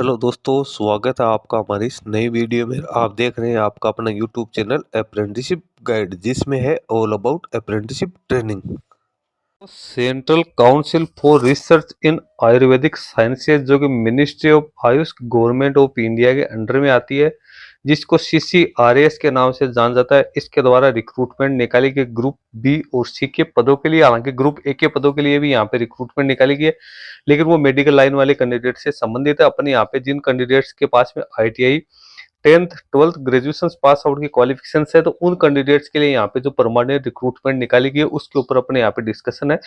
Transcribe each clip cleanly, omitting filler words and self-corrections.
Hello दोस्तों, स्वागत है आपका हमारी इस नई वीडियो में। आप देख रहे हैं आपका अपना यूट्यूब चैनल अप्रेंटिसशिप गाइड, जिसमें है all about apprenticeship training. Central council for research in Ayurvedic sciences, जो कि ministry of Ayush government of India के अंडर में आती है, जिसको CCRAS के नाम से जाना जाता है। इसके द्वारा रिक्रूटमेंट निकाली गई ग्रुप बी और सी के पदों के लिए। हालांकि ग्रुप ए के पदों के लिए भी यहाँ पे रिक्रूटमेंट निकाली गई है, लेकिन वो मेडिकल लाइन वाले कैंडिडेट से संबंधित है। अपन यहाँ पे जिन कैंडिडेट्स के पास में ITI 10th 12th graduation pass out की क्वालिफिकेशन है, तो उन कैंडिडेट्स के लिए यहाँ पे जो परमानेंट रिक्रूटमेंट निकाली गई है उसके ऊपर अपने यहाँ पे डिस्कशन है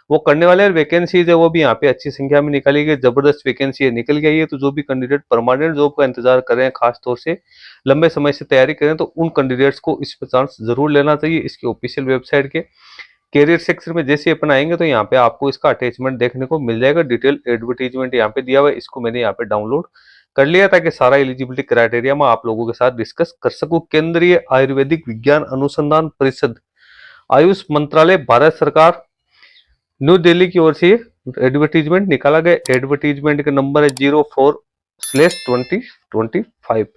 वो करने वाले हैं। वैकेंसीज है वो भी यहाँ पे अच्छी संख्या में निकाली गई, जबरदस्त वैकेंसी है, निकल गई है। तो जो भी कैंडिडेट परमानेंट जॉब का इंतजार कर रहे हैं, खास तौर से लंबे समय से तैयारी करें, तो उन कैंडिडेट्स को इस पर चांस जरूर लेना चाहिए। इसकी ऑफिशियल वेबसाइट के कैरियर सेक्शन में जैसे अपन आएंगे तो यहाँ पे आपको इसका अटैचमेंट देखने को मिल जाएगा। डिटेल एडवर्टीजमेंट यहाँ पे दिया हुआ है, इसको मैंने यहाँ पे डाउनलोड कर लिया ताकि सारा एलिजिबिलिटी क्राइटेरिया मैं आप लोगों के साथ डिस्कस कर सकूं। केंद्रीय आयुर्वेदिक विज्ञान अनुसंधान परिषद, आयुष मंत्रालय, भारत सरकार, न्यू दिल्ली की ओर से एडवर्टीजमेंट निकाला गया। एडवर्टीजमेंट का नंबर है 04/2025।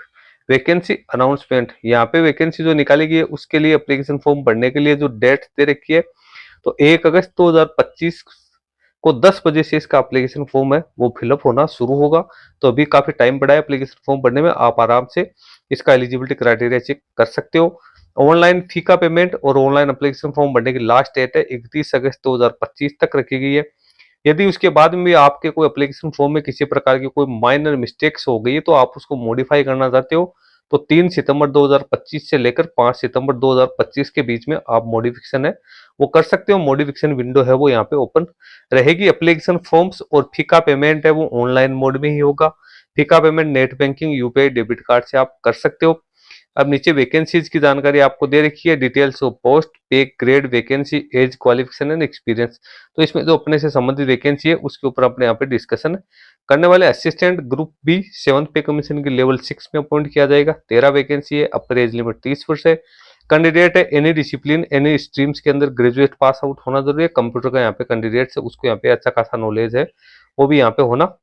वैकेंसी अनाउंसमेंट, यहाँ पे वैकेंसी जो निकाली गई है उसके लिए एप्लीकेशन फॉर्म भरने के लिए जो डेट दे रखी है, तो 1 अगस्त 2025 को 10 बजे से इसका एप्लीकेशन फॉर्म है वो फिलअप होना शुरू होगा। तो अभी काफी टाइम पड़ा है एप्लीकेशन फॉर्म भरने में, आप आराम से इसका एलिजिबिलिटी क्राइटेरिया चेक कर सकते हो। ऑनलाइन फी का पेमेंट और ऑनलाइन एप्लीकेशन फॉर्म भरने की लास्ट डेट है 31 अगस्त 2025 तक रखी गई है। यदि उसके बाद में भी आपके कोई एप्लीकेशन फॉर्म में किसी प्रकार की कोई माइनर मिस्टेक्स हो गई है, तो आप उसको मॉडिफाई करना चाहते हो, तो 3 सितंबर 2025 से लेकर 5 सितंबर 2025 के बीच में आप मॉडिफिकेशन है वो कर सकते हो। मॉडिफिकेशन विंडो है वो यहाँ पे ओपन रहेगी। एप्लीकेशन फॉर्म्स और फी का पेमेंट है वो ऑनलाइन मोड में ही होगा। फी का payment net banking, UPI debit card से आप कर सकते हो। अब नीचे वैकेंसीज की जानकारी आपको दे रखी है, details of post, pay grade, vacancy, age, qualification and experience. तो इसमें जो अपने से संबंधित वैकेंसी है उसके ऊपर अपने यहाँ पे डिस्कशन करने वाले। Assistant group B 7th pay commission के लेवल 6 में अपॉइंट किया जाएगा। 13 वैकेंसी है। अपर एज लिमिट 30 वर्ष है। कैंडिडेट है एनी डिसिप्लिन एनी स्ट्रीम्स के अंदर ग्रेजुएट पास आउट होना जरूरी है। कंप्यूटर का यहाँ पे कैंडिडेट है उसको यहाँ पे अच्छा खासा नॉलेज है वो भी यहाँ पे होना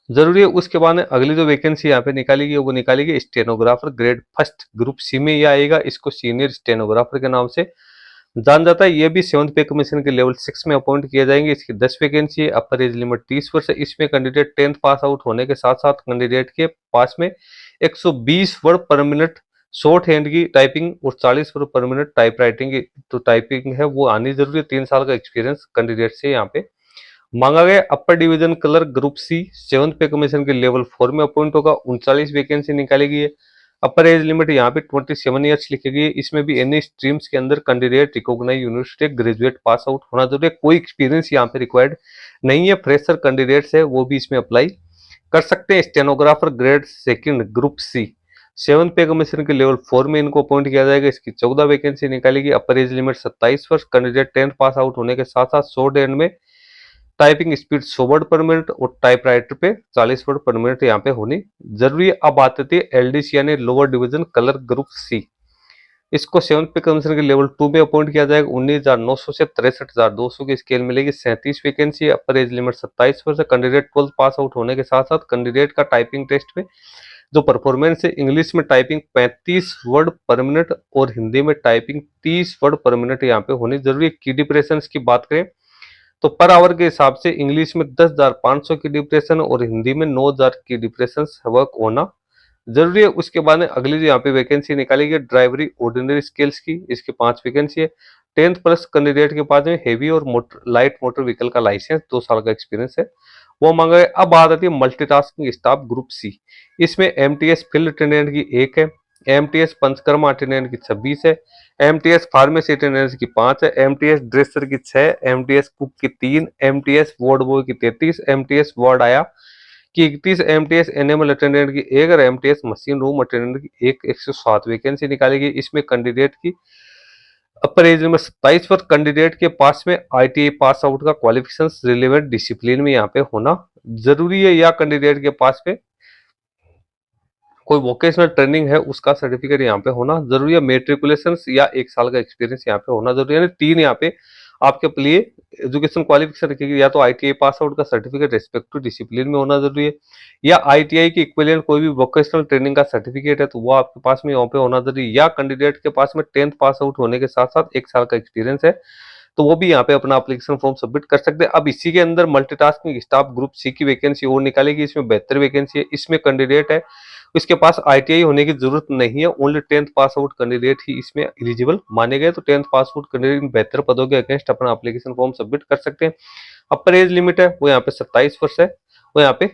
जरूरी है। उसके बाद में अगली जो वैकेंसी यहाँ पे निकाली गई वो निकाली गई stenographer grade first, group C में यह आएगा। इसको सीनियर स्टेनोग्राफर के नाम से जान जाता है। ये भी 7th पे कमीशन के लेवल 6 में अपॉइंट किए जाएंगे। इसकी 10 वैकेंसी है। अपर एज लिमिट 30 वर्ष है। इसमें कैंडिडेट 10th पास आउट होने के साथ साथ कैंडिडेट के पास में 120 वर्ड पर मिनट शॉर्ट हैंड की टाइपिंग और 40 वर्ड पर मिनट टाइप राइटिंग की तो टाइपिंग है वो आनी जरूरी है। 3 साल का एक्सपीरियंस कैंडिडेट से यहाँ पे मांगा गया। Upper division clerk group C 7th pay commission के लेवल 4 में अपॉइंट होगा। 39 वैकेंसी निकाली गई है। अपर एज लिमिट यहाँ पे 27 ईयर्स लिखी गई है। इसमें भी एनी स्ट्रीम्स के अंदर candidate recognise university graduate pass out होना जरूरी है। कोई एक्सपीरियंस यहाँ पे रिक्वायर्ड नहीं है। फ्रेशर कैंडिडेट्स है वो भी इसमें अप्लाई कर सकते हैं। Stenographer grade second group C 7th pay commission के लेवल 4 में इनको अपॉइंट किया जाएगा। इसकी 14 वैकेंसी निकाली गई। अपर एज लिमिट 27 वर्ष। कैंडिडेट 10th पास आउट होने के साथ साथ शॉर्ट हैंड में टाइपिंग स्पीड 100 वर्ड पर मिनट और टाइपराइटर पे 40 वर्ड पर मिनट यहाँ पे होनी जरूरी है। अब आती है LDC यानी lower division clerk group C. इसको 7th पे कमीशन के लेवल 2 में अपॉइंट किया जाएगा। 19,900 से 63,200 की स्केल मिलेगी। 37 वैकेंसी है। अपर एज लिमिट 27 वर्ष है। कैंडिडेट 12th पास आउट होने के साथ साथ कैंडिडेट का टाइपिंग टेस्ट में जो परफॉर्मेंस है, इंग्लिश में टाइपिंग 35 वर्ड पर मिनट और हिंदी में टाइपिंग 30 वर्ड पर मिनट यहाँ पे होनी जरूरी है। की डिप्रेशन की बात करें तो पर आवर के हिसाब से इंग्लिश में 10,500 की डिप्रेशन और हिंदी में 9,000 की डिप्रेशन वर्क होना जरूरी है। उसके बाद में अगली जो यहाँ पे वैकेंसी निकाली गई ड्राइवरी ऑर्डिनरी स्किल्स की, इसकी 5 वैकेंसी है। 10th प्लस कैंडिडेट के पास में हेवी और लाइट मोटर व्हीकल का लाइसेंस 2 साल का एक्सपीरियंस है वो मांगा है। अब बात आती है मल्टीटास्किंग स्टाफ ग्रुप सी। इसमें MTS फील्ड अटेंडेंट की 1 है। MTS पंचकर्मा अटेंडेंट की 26 है। MTS फार्मेसी अटेंडेंट की 5 है। MTS ड्रेसर की 6, MTS कुक की 3, MTS वार्ड बॉय की 33, MTS वार्ड आया की 31, MTS एनिमल अटेंडेंट की 1 और MTS मशीन रूम अटेंडेंट की 107 वैकेंसी निकाली गई। इसमें कैंडिडेट की अपर एज में 27 पर कैंडिडेट के पास में ITI पास आउट का क्वालिफिकेशन रिलेवेंट डिसिप्लिन में यहाँ पे होना जरूरी है, या कैंडिडेट के पास में कोई वोकेशनल ट्रेनिंग है उसका सर्टिफिकेट यहाँ पे होना जरूरी है। मेट्रिकुलेशन या 1 साल का एक्सपीरियंस यहाँ पे होना जरूरी है। यानी 3 यहाँ पे आपके लिए एजुकेशन क्वालिफिकेशन रखेगी, या तो आईटीआई पास आउट का सर्टिफिकेट रेस्पेक्टिव डिसिप्लिन में होना जरूरी है, या आईटीआई की इक्विवेलेंट कोई भी वोकेशनल ट्रेनिंग का सर्टिफिकेट है तो वो आपके पास में यहाँ पे होना जरूरी है, या कैंडिडेट के पास में 10th पास आउट होने के साथ साथ 1 साल का एक्सपीरियंस है तो वो भी यहाँ पे अपना एप्लीकेशन फॉर्म सबमिट कर सकते हैं। अब इसी के अंदर मल्टीटास्किंग स्टाफ ग्रुप सी की वैकेंसी और निकालेगी, इसमें 72 वैकेंसी है। इसमें कैंडिडेट है इसके पास आईटीआई होने की जरूरत नहीं है, only 10th pass out candidate ही इसमें एलिजिबल माने गए। तो 10th pass out candidate in 72 पदों के अगेंस्ट अपना एप्लीकेशन फॉर्म सबमिट कर सकते हैं। अपर एज लिमिट है वो यहाँ पे 27 वर्ष है, वो यहाँ पे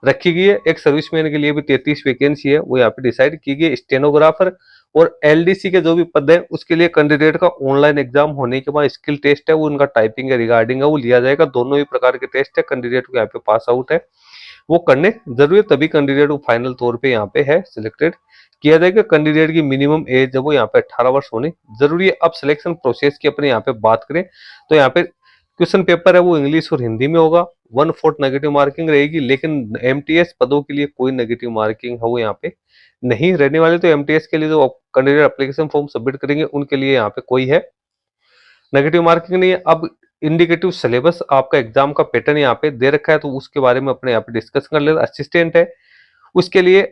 रखी गई है। एक सर्विसमैन के लिए भी 33 वैकेंसी है, वो यहाँ पे डिसाइड की गई। स्टेनोग्राफर और एलडीसी के जो भी पद है उसके लिए कैंडिडेट का ऑनलाइन एग्जाम होने के बाद स्किल टेस्ट है वो उनका टाइपिंग है रिगार्डिंग है वो लिया जाएगा। दोनों ही प्रकार के टेस्ट है, कैंडिडेट को यहाँ पे पास आउट है वो करने जरूरी है, तभी कैंडिडेट को फाइनल तौर पे यहाँ पे है सिलेक्टेड किया जाएगा। कैंडिडेट की मिनिमम एज है वो यहाँ पे 18 वर्ष होनी जरूरी है। अब सिलेक्शन प्रोसेस की अपने यहाँ पे बात करें तो यहाँ पे क्वेश्चन पेपर है वो इंग्लिश और हिंदी में होगा। 1/4 नेगेटिव मार्किंग रहेगी, लेकिन एमटीएस पदों के लिए कोई नेगेटिव मार्किंग है वो यहाँ पे नहीं रहने वाले। तो एमटीएस के लिए जो कैंडिडेट एप्लीकेशन फॉर्म सबमिट करेंगे उनके लिए यहाँ पे कोई है नेगेटिव मार्किंग नहीं है। अब इंडिकेटिव सिलेबस आपका एग्जाम का पैटर्न यहाँ पे दे रखा है तो उसके बारे में अपने यहाँ पे डिस्कस कर ले। असिस्टेंट है उसके लिए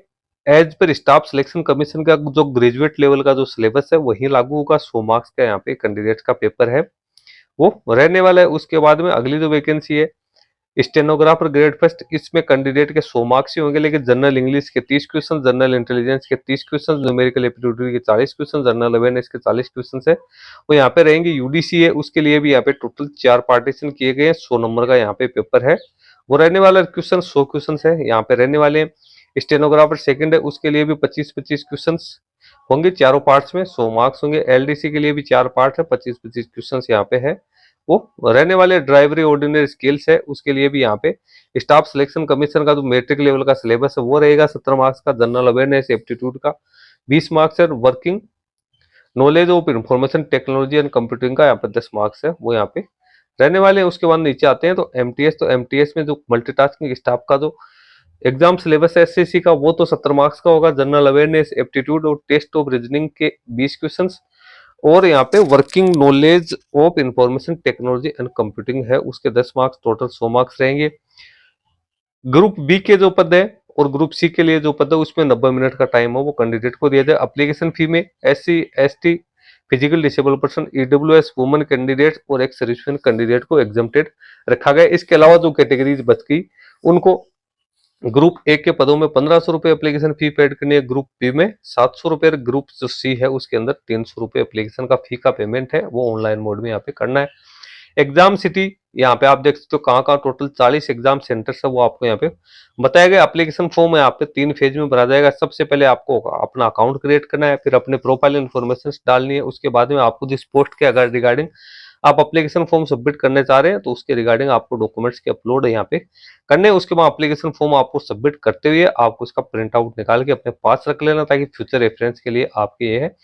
as per staff selection commission का जो ग्रेजुएट लेवल का जो सिलेबस है वही लागू होगा। 100 मार्क्स का यहाँ पे कैंडिडेट का पेपर है वो रहने वाला है। उसके बाद में अगली जो वैकेंसी है स्टेनोग्राफर ग्रेड फर्स्ट, इसमें कैंडिडेट के 100 मार्क्स ही होंगे, लेकिन जनरल इंग्लिश के 30 क्वेश्चन, जनरल इंटेलिजेंस के 30 क्वेश्चन, न्यूमेरिकल एप्टीट्यूड के 40 क्वेश्चन, जनरल अवेयरनेस के 40 क्वेश्चन है वो यहाँ पे रहेंगे। यूडीसी है उसके लिए भी यहाँ पे टोटल 4 पार्टीशन किए गए हैं। 100 नंबर का यहाँ पे पेपर है वो रहने वाला। क्वेश्चन 100 क्वेश्चन है यहाँ पे रहने वाले। स्टेनोग्राफर सेकंड है उसके लिए भी 25-25 क्वेश्चन होंगे, चारों पार्ट्स में 100 मार्क्स होंगे। एलडीसी के लिए भी 4 पार्ट है, 25-25 क्वेश्चन यहाँ पे है वो रहने वाले। ड्राइवरी ऑर्डिनरी स्किल्स है उसके लिए भी यहाँ पे स्टाफ सिलेक्शन कमीशन का जो मैट्रिक लेवल का सिलेबस है वो रहेगा 17 मार्क्स का। जनरल अवेयरनेस एप्टीट्यूड का 20 मार्क्स है। Working knowledge of information technology and computing का यहाँ पे 10 मार्क्स है वो यहाँ पे रहने वाले हैं। उसके बाद नीचे आते हैं तो एमटीएस में जो मल्टीटास्किंग स्टाफ का जो एग्जाम सिलेबस है एसएससी का वो तो 70 मार्क्स का होगा। जनरल अवेयरनेस एप्टीट्यूड और टेस्ट ऑफ रीजनिंग के 20 क्वेश्चन और यहाँ पे working knowledge of information technology and computing है उसके 10 मार्क्स, टोटल 100 मार्क्स रहेंगे। ग्रुप बी के जो पद है और ग्रुप सी के लिए जो पद है उसमें 90 मिनट का टाइम है वो कैंडिडेट को दिया जाए। एप्लीकेशन फी में SC ST physical disable person EWS women candidate और एक सर्विसमैन कैंडिडेट को एग्जम्प्टेड रखा गया। इसके अलावा जो कैटेगरीज बच गई उनको ग्रुप ए के पदों में 1500 रुपए एप्लीकेशन फी पेड करनी है, ग्रुप बी में 700 रुपए, ग्रुप जो सी है उसके अंदर 300 रुपए एप्लीकेशन का फी का पेमेंट है वो ऑनलाइन मोड में यहाँ पे करना है। एग्जाम सिटी यहाँ पे आप देख सकते हो कहाँ कहाँ टोटल 40 एग्जाम सेंटर्स है वो आपको यहाँ पे बताया गया। एप्लीकेशन फॉर्म है यहाँ पे 3 फेज में भरा जाएगा। सबसे पहले आपको अपना अकाउंट क्रिएट करना है, फिर अपने प्रोफाइल इन्फॉर्मेशन डालनी है, उसके बाद में आपको जिस पोस्ट के अगर रिगार्डिंग आप एप्लीकेशन फॉर्म सबमिट करने चाह रहे हैं तो उसके रिगार्डिंग आपको डॉक्यूमेंट्स के अपलोड यहाँ पे करने। उसके बाद एप्लीकेशन फॉर्म आपको सबमिट करते हुए आपको इसका प्रिंट आउट निकाल के अपने पास रख लेना ताकि फ्यूचर रेफरेंस के लिए आपके ये है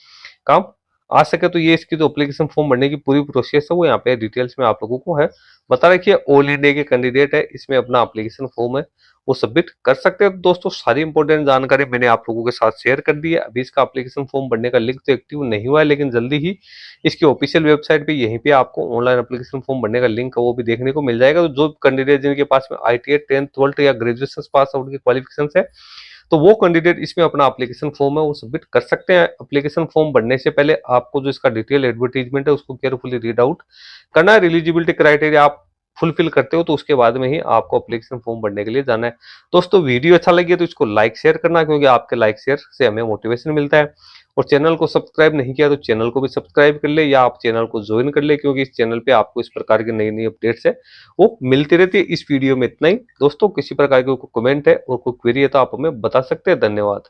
काम आ सके। तो ये इसकी जो एप्लीकेशन फॉर्म भरने की पूरी प्रोसेस है वो यहाँ पे डिटेल्स में आप लोगों को है बता रखिए। ऑल इंडिया के कैंडिडेट है इसमें अपना एप्लीकेशन फॉर्म है वो सबमिट कर सकते हैं। तो दोस्तों सारी इंपॉर्टेंट जानकारी मैंने आप लोगों के साथ शेयर कर दी है। अभी इसका एप्लीकेशन फॉर्म भरने का लिंक तो एक्टिव नहीं हुआ है, लेकिन जल्दी ही इसकी ऑफिशियल वेबसाइट पे यहीं पे आपको ऑनलाइन एप्लीकेशन फॉर्म भरने का लिंक है वो भी देखने को मिल जाएगा। तो जो कैंडिडेट जिनके पास में आईटीआई 10th 12th या ग्रेजुएशन पास आउट की क्वालिफिकेशन है तो वो कैंडिडेट इसमें अपना एप्लीकेशन फॉर्म है वो सबमिट कर सकते हैं। एप्लीकेशन फॉर्म भरने से पहले आपको जो इसका डिटेल एडवर्टीजमेंट है उसको केयरफुली रीड आउट करना है। एलिजिबिलिटी क्राइटेरिया आप फुलफिल करते हो तो उसके बाद में ही आपको एप्लीकेशन फॉर्म भरने के लिए जाना है। दोस्तों वीडियो अच्छा लगे तो इसको लाइक शेयर करना, क्योंकि आपके लाइक शेयर से हमें मोटिवेशन मिलता है। और चैनल को सब्सक्राइब नहीं किया तो चैनल को भी सब्सक्राइब कर ले या आप चैनल को ज्वाइन कर ले, क्योंकि इस चैनल पे आपको इस प्रकार की नई नई अपडेट्स है वो मिलती रहती है। इस वीडियो में इतना ही दोस्तों, किसी प्रकार की कोई कमेंट है और कोई क्वेरी है तो आप हमें बता सकते हैं। धन्यवाद।